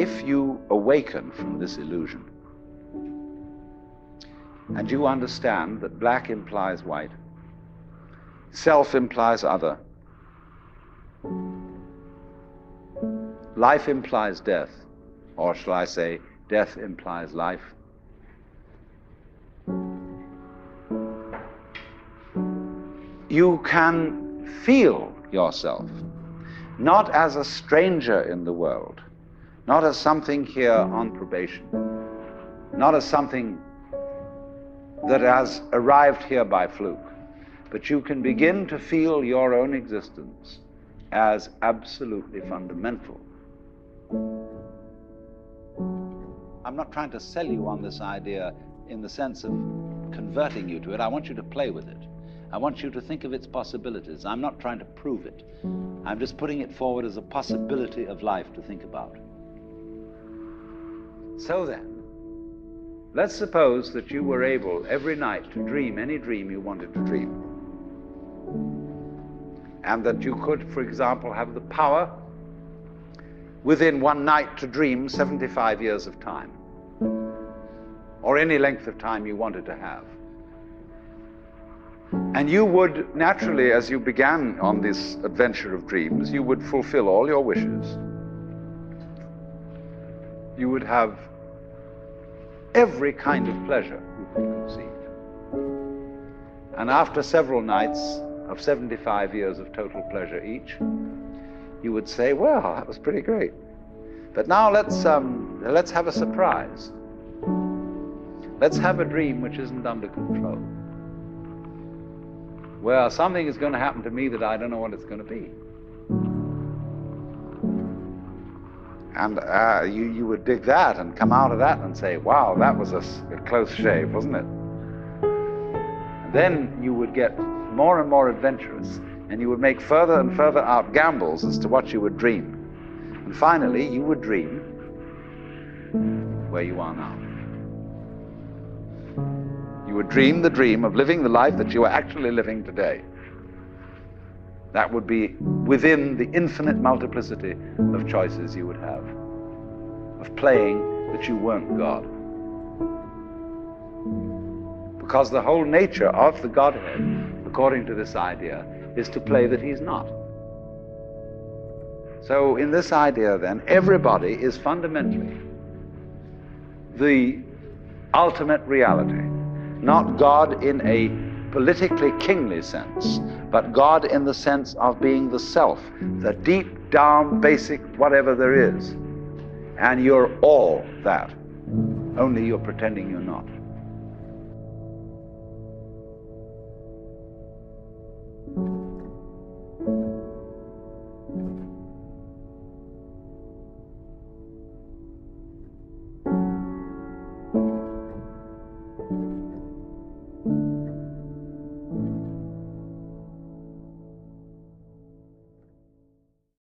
if you awaken from this illusion, and you understand that black implies white, self implies other, life implies death, or shall I say, death implies life, you can feel yourself not as a stranger in the world, not as something here on probation, not as something that has arrived here by fluke, but you can begin to feel your own existence as absolutely fundamental. I'm not trying to sell you on this idea in the sense of converting you to it. I want you to play with it. I want you to think of its possibilities. I'm not trying to prove it. I'm just putting it forward as a possibility of life to think about. So then, let's suppose that you were able every night to dream any dream you wanted to dream. And that you could, for example, have the power within one night to dream 75 years of time, or any length of time you wanted to have. And you would naturally, as you began on this adventure of dreams, you would fulfill all your wishes. You would have every kind of pleasure you could conceive. And after several nights of 75 years of total pleasure each, you would say, well, that was pretty great. But now let's have a surprise. Let's have a dream which isn't under control. Well, something is going to happen to me that I don't know what it's going to be. And you would dig that and come out of that and say, wow, that was a close shave, wasn't it? And then you would get more and more adventurous, and you would make further and further out gambles as to what you would dream. And finally, you would dream where you are now. You would dream the dream of living the life that you are actually living today. That would be within the infinite multiplicity of choices you would have, of playing that you weren't God. Because the whole nature of the Godhead, according to this idea, is to play that he's not. So in this idea then, everybody is fundamentally the ultimate reality. Not God in a politically kingly sense, but God in the sense of being the self, the deep down basic whatever there is. And you're all that, only you're pretending you're not.